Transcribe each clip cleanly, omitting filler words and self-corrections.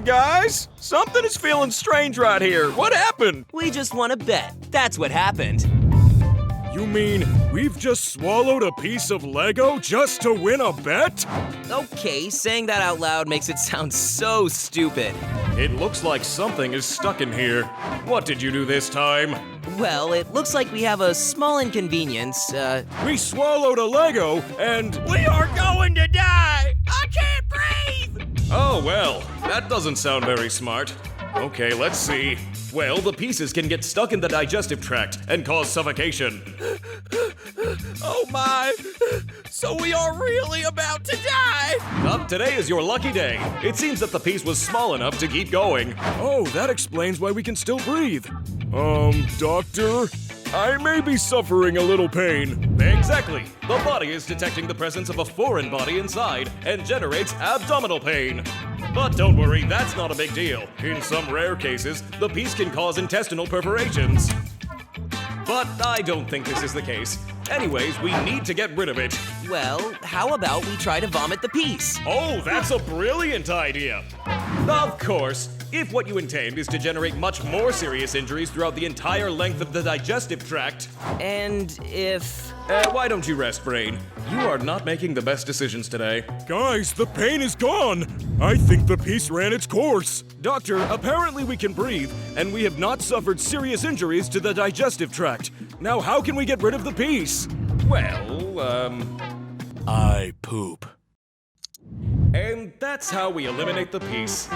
Guys, something is feeling strange right here. What happened? We just won a bet. That's what happened. You mean we've just swallowed a piece of Lego just to win a bet? Okay, saying that out loud makes it sound so stupid. It looks like something is stuck in here. What did you do this time? Well, it looks like we have a small inconvenience. We swallowed a Lego and we are going to die! I can't breathe! Oh, well, that doesn't sound very smart. Okay, let's see. Well, the pieces can get stuck in the digestive tract and cause suffocation. Oh my! So we are really about to die! Today is your lucky day. It seems that the piece was small enough to keep going. Oh, that explains why we can still breathe. Doctor? I may be suffering a little pain. Exactly. The body is detecting the presence of a foreign body inside and generates abdominal pain. But don't worry, that's not a big deal. In some rare cases, the piece can cause intestinal perforations. But I don't think this is the case. Anyways, we need to get rid of it. Well, how about we try to vomit the piece? Oh, that's a brilliant idea. Of course, if what you intend is to generate much more serious injuries throughout the entire length of the digestive tract. And if... Why don't you rest, Brain? You are not making the best decisions today. Guys, the pain is gone. I think the piece ran its course. Doctor, apparently we can breathe, and we have not suffered serious injuries to the digestive tract. Now, how can we get rid of the piece? Well, I poop. And that's how we eliminate the piece.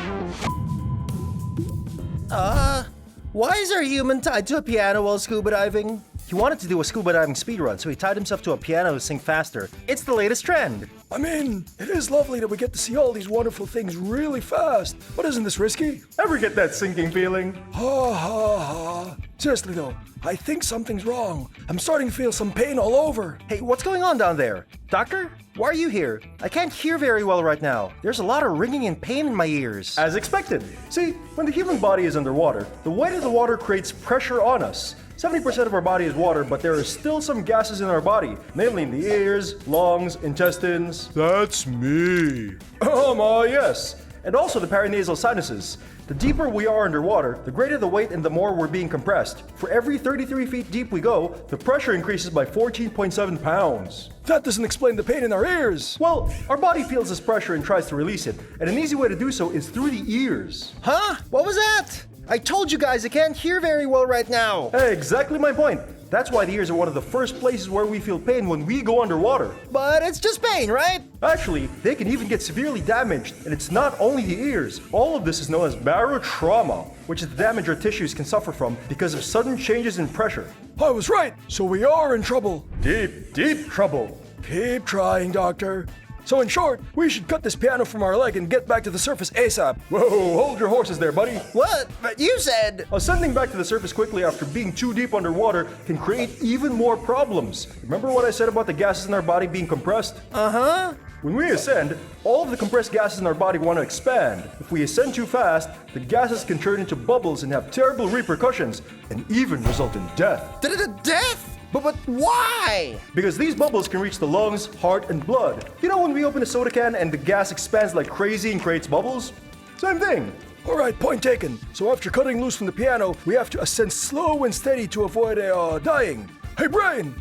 Why is our human tied to a piano while scuba diving? He wanted to do a scuba diving speedrun, so he tied himself to a piano to sink faster. It's the latest trend. I mean, it is lovely that we get to see all these wonderful things really fast, but isn't this risky? Ever get that sinking feeling? Ha ha ha. Seriously though, I think something's wrong. I'm starting to feel some pain all over. Hey, what's going on down there? Doctor? Why are you here? I can't hear very well right now. There's a lot of ringing and pain in my ears. As expected. See, when the human body is underwater, the weight of the water creates pressure on us. 70% of our body is water, but there are still some gases in our body, mainly in the ears, lungs, intestines. That's me. Yes. And also the paranasal sinuses. The deeper we are underwater, the greater the weight and the more we're being compressed. For every 33 feet deep we go, the pressure increases by 14.7 pounds. That doesn't explain the pain in our ears. Well, our body feels this pressure and tries to release it, and an easy way to do so is through the ears. Huh? What was that? I told you guys I can't hear very well right now. Hey, exactly my point. That's why the ears are one of the first places where we feel pain when we go underwater. But it's just pain, right? Actually, they can even get severely damaged, and it's not only the ears. All of this is known as barotrauma, which is the damage our tissues can suffer from because of sudden changes in pressure. I was right, so we are in trouble. Deep, deep trouble. Keep trying, Doctor. So in short, we should cut this piano from our leg and get back to the surface ASAP. Whoa, hold your horses there, buddy. What? But you said... Ascending back to the surface quickly after being too deep underwater can create even more problems. Remember what I said about the gases in our body being compressed? Uh-huh. When we ascend, all of the compressed gases in our body want to expand. If we ascend too fast, the gases can turn into bubbles and have terrible repercussions, and even result in death. Death? But why? Because these bubbles can reach the lungs, heart, and blood. You know when we open a soda can and the gas expands like crazy and creates bubbles? Same thing. All right, point taken. So after cutting loose from the piano, we have to ascend slow and steady to avoid dying. Hey, Brain!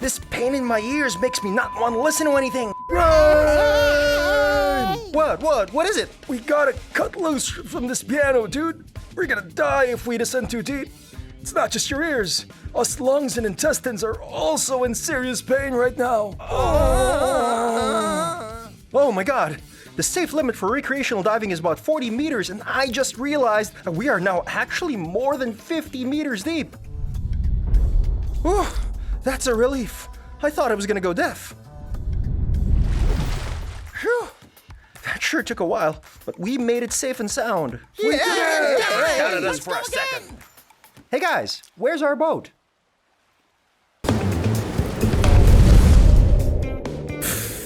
This pain in my ears makes me not want to listen to anything. Brain! What is it? We gotta cut loose from this piano, dude. We're gonna die if we descend too deep. It's not just your ears. Us lungs and intestines are also in serious pain right now. Oh my god. The safe limit for recreational diving is about 40 meters, and I just realized that we are now actually more than 50 meters deep. Whew, that's a relief. I thought I was gonna go deaf. Phew. That sure took a while, but we made it safe and sound. We did it! Doubted us for a second. Hey guys, where's our boat?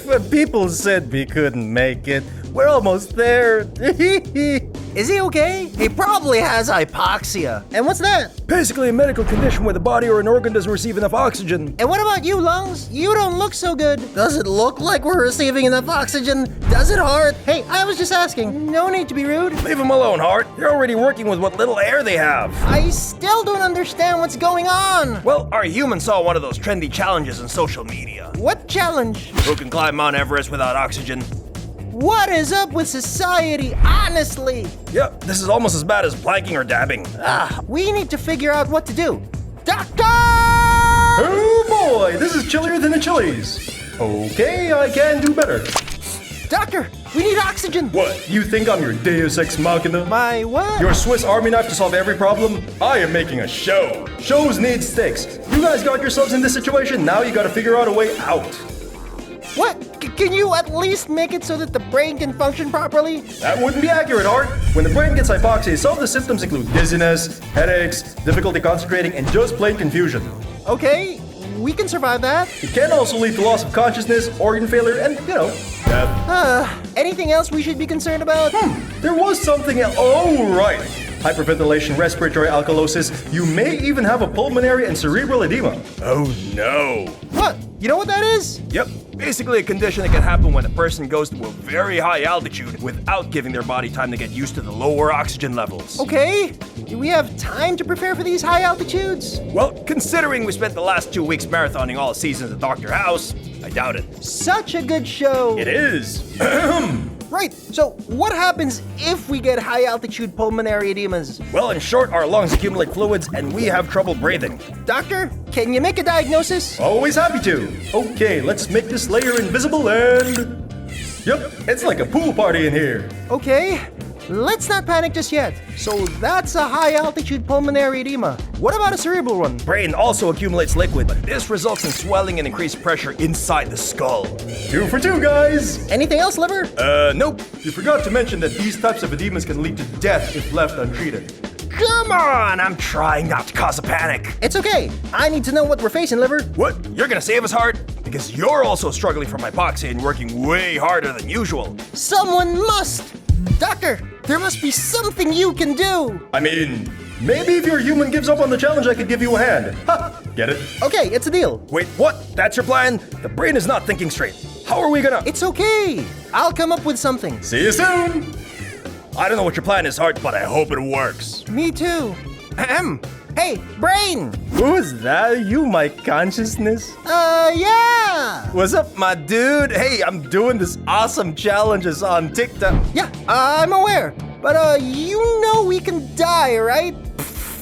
But people said we couldn't make it. We're almost there. Is he okay? He probably has hypoxia. And what's that? Basically a medical condition where the body or an organ doesn't receive enough oxygen. And what about you, lungs? You don't look so good. Does it look like we're receiving enough oxygen? Does it hurt? Hey, I was just asking. No need to be rude. Leave them alone, Hart. They're already working with what little air they have. I still don't understand what's going on. Well, our human saw one of those trendy challenges on social media. What challenge? Who can climb Mount Everest without oxygen? What is up with society, honestly? Yep, this is almost as bad as planking or dabbing. We need to figure out what to do. Doctor! Oh boy, this is chillier than the chilies. Okay, I can do better. Doctor, we need oxygen. What, you think I'm your Deus Ex Machina? My what? Your Swiss Army knife to solve every problem? I am making a show. Shows need stakes. You guys got yourselves in this situation, now you gotta figure out a way out. What? Can you at least make it so that the brain can function properly? That wouldn't be accurate, Art. When the brain gets hypoxia, some of the symptoms include dizziness, headaches, difficulty concentrating, and just plain confusion. Okay, we can survive that. It can also lead to loss of consciousness, organ failure, and, death. Anything else we should be concerned about? There was something else. Oh, right. Hyperventilation, respiratory alkalosis. You may even have a pulmonary and cerebral edema. Oh no. What? You know what that is? Yep, basically a condition that can happen when a person goes to a very high altitude without giving their body time to get used to the lower oxygen levels. Okay. Do we have time to prepare for these high altitudes? Well, considering we spent the last 2 weeks marathoning all seasons at Dr. House, I doubt it. Such a good show. It is. Right, so what happens if we get high altitude pulmonary edemas? Well, in short, our lungs accumulate fluids and we have trouble breathing. Doctor, can you make a diagnosis? Always happy to. Okay, let's make this layer invisible and... Yep, it's like a pool party in here. Okay, let's not panic just yet. So that's a high altitude pulmonary edema. What about a cerebral one? Brain also accumulates liquid, but this results in swelling and increased pressure inside the skull. 2 for 2, guys. Anything else, liver? Nope. You forgot to mention that these types of edemas can lead to death if left untreated. Come on, I'm trying not to cause a panic. It's okay. I need to know what we're facing, liver. What? You're gonna save us, Hart? Because you're also struggling from hypoxia and working way harder than usual. Someone must! Doctor, there must be something you can do! I mean, maybe if your human gives up on the challenge, I could give you a hand. Ha! Get it? Okay, it's a deal. Wait, what? That's your plan? The brain is not thinking straight. How are we gonna... It's okay. I'll come up with something. See you soon! I don't know what your plan is, Hart, but I hope it works. Me too. Ahem. Hey, brain! Who's that? You, my consciousness? Yeah! What's up, my dude? Hey, I'm doing this awesome challenges on TikTok. Yeah, I'm aware. But, you know we can die, right?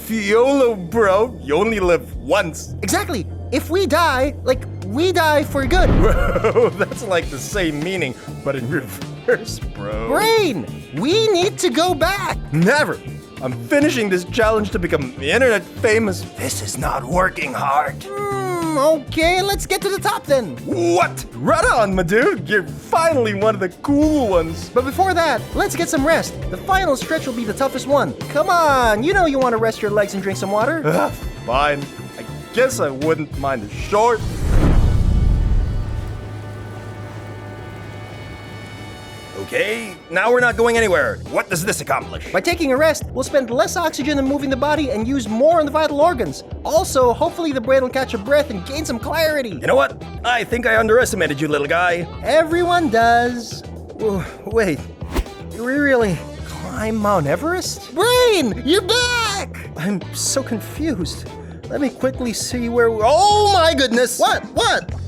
YOLO, bro. You only live once. Exactly. If we die, like, we die for good. Bro, that's like the same meaning, but in reverse, bro. Brain! We need to go back! Never. I'm finishing this challenge to become internet famous. This is not working, Hart. Okay, let's get to the top then. What? Right on, my dude. You're finally one of the cool ones. But before that, let's get some rest. The final stretch will be the toughest one. Come on, you know you want to rest your legs and drink some water. Fine. I guess I wouldn't mind a short. Okay, now we're not going anywhere. What does this accomplish? By taking a rest, we'll spend less oxygen in moving the body and use more on the vital organs. Also, hopefully the brain will catch a breath and gain some clarity. You know what? I think I underestimated you, little guy. Everyone does. Wait, we really climb Mount Everest? Brain, you're back! I'm so confused. Let me quickly see where we... Oh my goodness! What?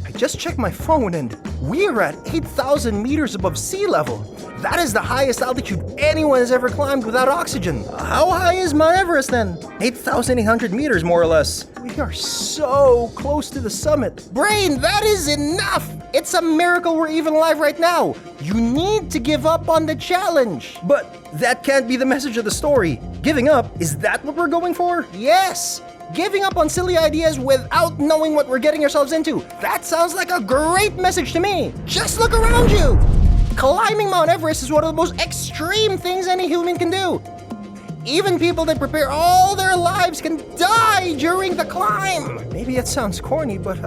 I just checked my phone and we are at 8,000 meters above sea level. That is the highest altitude anyone has ever climbed without oxygen. How high is Mount Everest then? 8,800 meters, more or less. We are so close to the summit. Brain, that is enough! It's a miracle we're even alive right now. You need to give up on the challenge. But that can't be the message of the story. Giving up, is that what we're going for? Yes! Giving up on silly ideas without knowing what we're getting ourselves into. That sounds like a great message to me. Just look around you. Climbing Mount Everest is one of the most extreme things any human can do. Even people that prepare all their lives can die during the climb. Maybe it sounds corny, but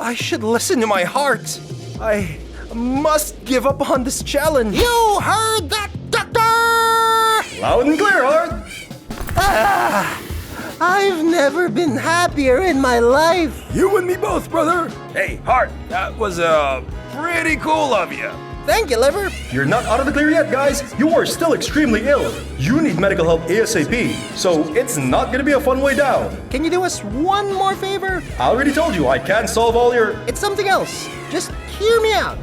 I should listen to my heart. I must give up on this challenge. You heard that, Doctor! Loud and clear, Hard. I've never been happier in my life. You and me both, brother. Hey, Hart, that was pretty cool of you. Thank you, Liver. You're not out of the clear yet, guys. You are still extremely ill. You need medical help ASAP, so it's not gonna be a fun way down. Can you do us one more favor? I already told you I can't solve all your... It's something else. Just hear me out.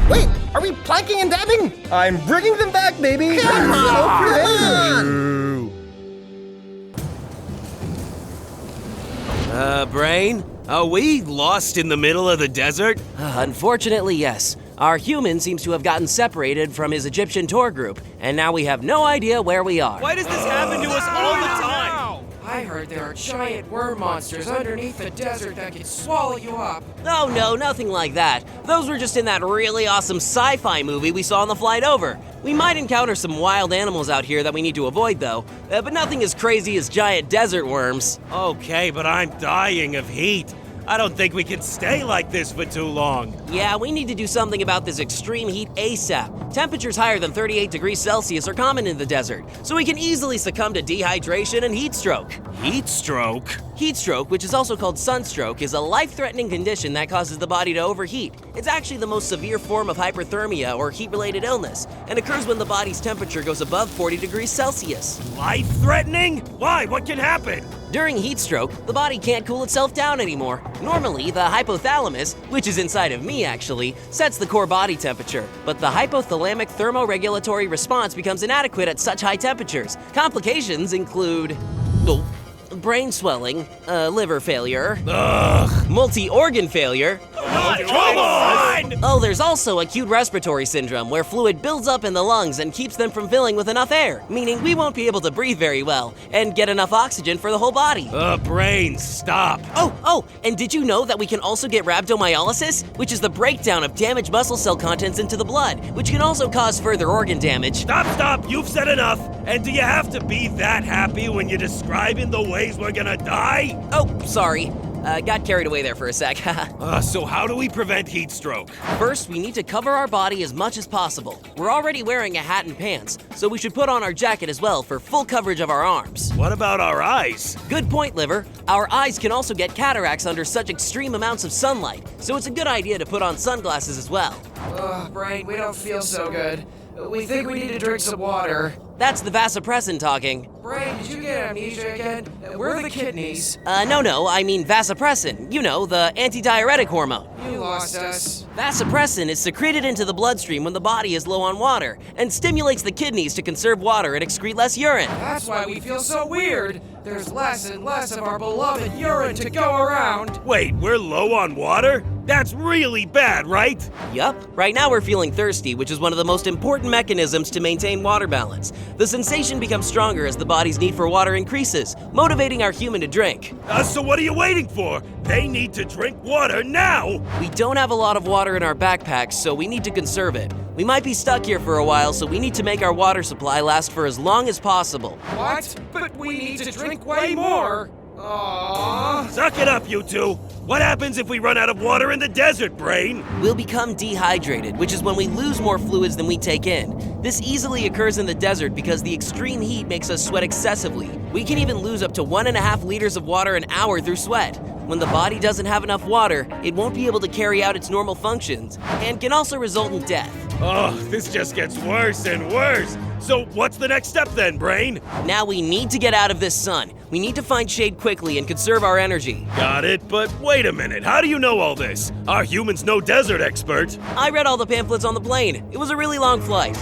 Wait, are we planking and dabbing? I'm bringing them back, baby. Come on! Brain? Are we lost in the middle of the desert? Unfortunately, yes. Our human seems to have gotten separated from his Egyptian tour group, and now we have no idea where we are. Why does this happen to us all the time? I heard there are giant worm monsters underneath the desert that could swallow you up. Oh no, nothing like that. Those were just in that really awesome sci-fi movie we saw on the flight over. We might encounter some wild animals out here that we need to avoid though, but nothing as crazy as giant desert worms. Okay, but I'm dying of heat. I don't think we can stay like this for too long. Yeah, we need to do something about this extreme heat ASAP. Temperatures higher than 38 degrees Celsius are common in the desert, so we can easily succumb to dehydration and heat stroke. Heat stroke? Heat stroke, which is also called sunstroke, is a life-threatening condition that causes the body to overheat. It's actually the most severe form of hyperthermia or heat-related illness, and occurs when the body's temperature goes above 40 degrees Celsius. Life-threatening? Why? What can happen? During heat stroke, the body can't cool itself down anymore. Normally, the hypothalamus, which is inside of me actually, sets the core body temperature, but the hypothalamic thermoregulatory response becomes inadequate at such high temperatures. Complications include brain swelling, liver failure, multi-organ failure. Come on! Oh, there's also acute respiratory syndrome, where fluid builds up in the lungs and keeps them from filling with enough air, meaning we won't be able to breathe very well and get enough oxygen for the whole body. Brain, stop. Oh, and did you know that we can also get rhabdomyolysis, which is the breakdown of damaged muscle cell contents into the blood, which can also cause further organ damage? Stop, you've said enough. And do you have to be that happy when you're describing the ways we're gonna die? Oh, sorry. Got carried away there for a sec. So how do we prevent heat stroke? First, we need to cover our body as much as possible. We're already wearing a hat and pants, so we should put on our jacket as well for full coverage of our arms. What about our eyes? Good point, Liver. Our eyes can also get cataracts under such extreme amounts of sunlight, so it's a good idea to put on sunglasses as well. Brain, we don't feel so good. We think we need to drink some water. That's the vasopressin talking. Brain, did you get amnesia again? Where are the kidneys? No, I mean vasopressin. You know, the antidiuretic hormone. You lost us. Vasopressin is secreted into the bloodstream when the body is low on water and stimulates the kidneys to conserve water and excrete less urine. That's why we feel so weird. There's less and less of our beloved urine to go around. Wait, we're low on water? That's really bad, right? Yup. Right now we're feeling thirsty, which is one of the most important mechanisms to maintain water balance. The sensation becomes stronger as the body's need for water increases, motivating our human to drink. So what are you waiting for? They need to drink water now! We don't have a lot of water in our backpacks, so we need to conserve it. We might be stuck here for a while, so we need to make our water supply last for as long as possible. What? But we need to drink way more. Aww. Suck it up, you two! What happens if we run out of water in the desert, Brain? We'll become dehydrated, which is when we lose more fluids than we take in. This easily occurs in the desert because the extreme heat makes us sweat excessively. We can even lose up to 1.5 liters of water an hour through sweat. When the body doesn't have enough water, it won't be able to carry out its normal functions, and can also result in death. Oh, this just gets worse and worse. So what's the next step then, Brain? Now we need to get out of this sun. We need to find shade quickly and conserve our energy. Got it, but wait a minute. How do you know all this? Our human's no desert expert. I read all the pamphlets on the plane. It was a really long flight.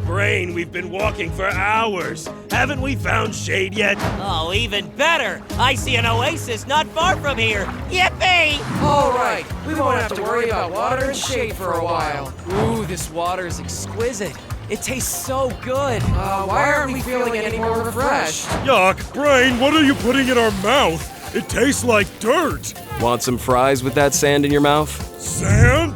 Brain, we've been walking for hours. Haven't we found shade yet? Oh, even better. I see an oasis not far from here. Yippee! All right, we won't have to worry about water and shade for a while. Ooh, this water is exquisite. It tastes so good. Why aren't we feeling any more refreshed? Yuck, Brain, what are you putting in our mouth? It tastes like dirt. Want some fries with that sand in your mouth? Sand?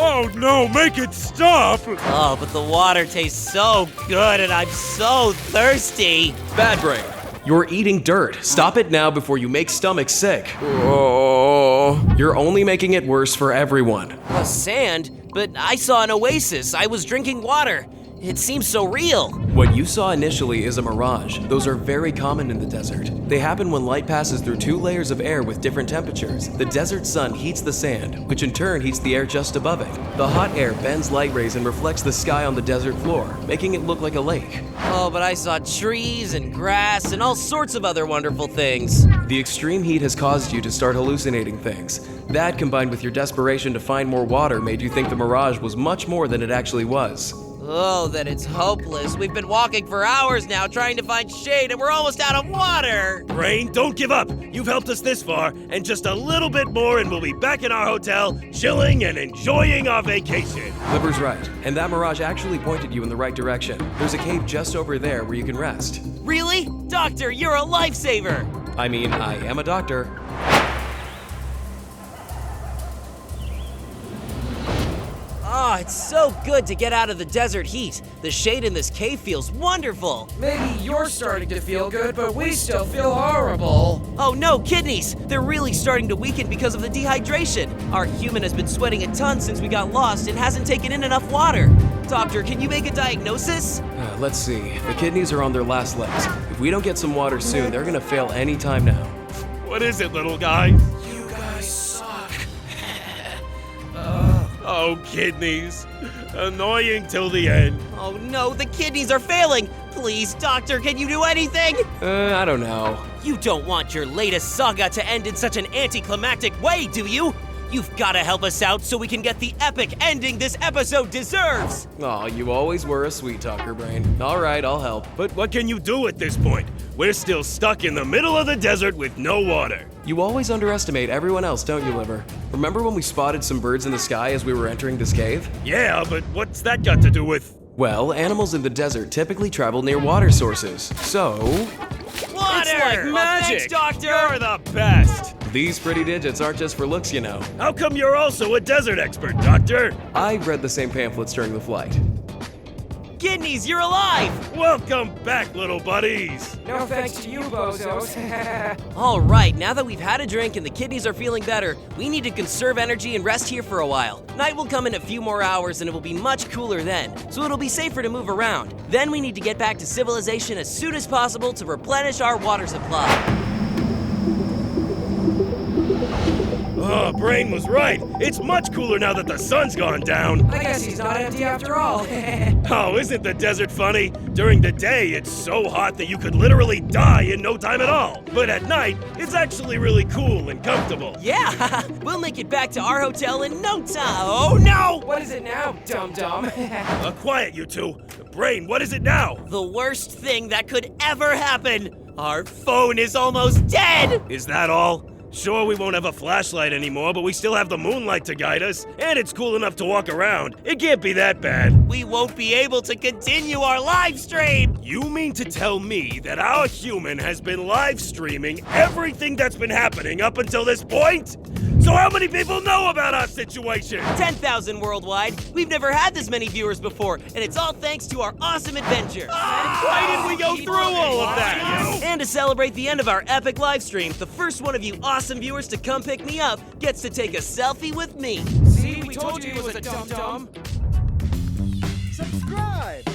Oh no, make it stop! Oh, but the water tastes so good and I'm so thirsty. Bad Brain, You're eating dirt. Stop it now before you make stomachs sick. Oh. You're only making it worse for everyone. The sand? But I saw an oasis. I was drinking water. It seems so real. What you saw initially is a mirage. Those are very common in the desert. They happen when light passes through 2 layers of air with different temperatures. The desert sun heats the sand, which in turn heats the air just above it. The hot air bends light rays and reflects the sky on the desert floor, making it look like a lake. Oh, but I saw trees and grass and all sorts of other wonderful things. The extreme heat has caused you to start hallucinating things. That, combined with your desperation to find more water, made you think the mirage was much more than it actually was. Oh, that it's hopeless. We've been walking for hours now trying to find shade and we're almost out of water. Brain, don't give up. You've helped us this far, and just a little bit more and we'll be back in our hotel, chilling and enjoying our vacation. Liver's right, and that mirage actually pointed you in the right direction. There's a cave just over there where you can rest. Really? Doctor, you're a lifesaver. I mean, I am a doctor. Oh, it's so good to get out of the desert heat. The shade in this cave feels wonderful. Maybe you're starting to feel good, but we still feel horrible. Oh no, kidneys! They're really starting to weaken because of the dehydration. Our human has been sweating a ton since we got lost and hasn't taken in enough water. Doctor, can you make a diagnosis? Let's see. The kidneys are on their last legs. If we don't get some water soon, they're gonna fail any time now. What is it, little guy? You guys suck. Oh, kidneys. Annoying till the end. Oh no, the kidneys are failing! Please, doctor, can you do anything? I don't know. You don't want your latest saga to end in such an anticlimactic way, do you? You've gotta help us out so we can get the epic ending this episode deserves! Aw, you always were a sweet talker, Brain. All right, I'll help. But what can you do at this point? We're still stuck in the middle of the desert with no water. You always underestimate everyone else, don't you, Liver? Remember when we spotted some birds in the sky as we were entering this cave? Yeah, but what's that got to do with... Well, animals in the desert typically travel near water sources, so... Water! It's like Oh, magic! thanks, doctor! You're the best! These pretty digits aren't just for looks, you know. How come you're also a desert expert, Doctor? I read the same pamphlets during the flight. Kidneys, you're alive! Welcome back, little buddies! No thanks to you, bozos. All right, now that we've had a drink and the kidneys are feeling better, we need to conserve energy and rest here for a while. Night will come in a few more hours and it will be much cooler then, so it'll be safer to move around. Then we need to get back to civilization as soon as possible to replenish our water supply. Oh, Brain was right. It's much cooler now that the sun's gone down. I guess he's not empty after all. Oh, isn't the desert funny? During the day, it's so hot that you could literally die in no time at all. But at night, it's actually really cool and comfortable. Yeah, we'll make it back to our hotel in no time. Oh no! What is it now, dum-dum? Quiet, you two. Brain, what is it now? The worst thing that could ever happen. Our phone is almost dead! Is that all? Sure, we won't have a flashlight anymore, but we still have the moonlight to guide us, and it's cool enough to walk around. It can't be that bad. We won't be able to continue our live stream! You mean to tell me that our human has been live streaming everything that's been happening up until this point? So how many people know about our situation? 10,000 worldwide. We've never had this many viewers before, and it's all thanks to our awesome adventure. Why didn't we go through all of that? And to celebrate the end of our epic live stream, the first one of you awesome viewers to come pick me up gets to take a selfie with me. See, we told you it was a dum-dum. Subscribe!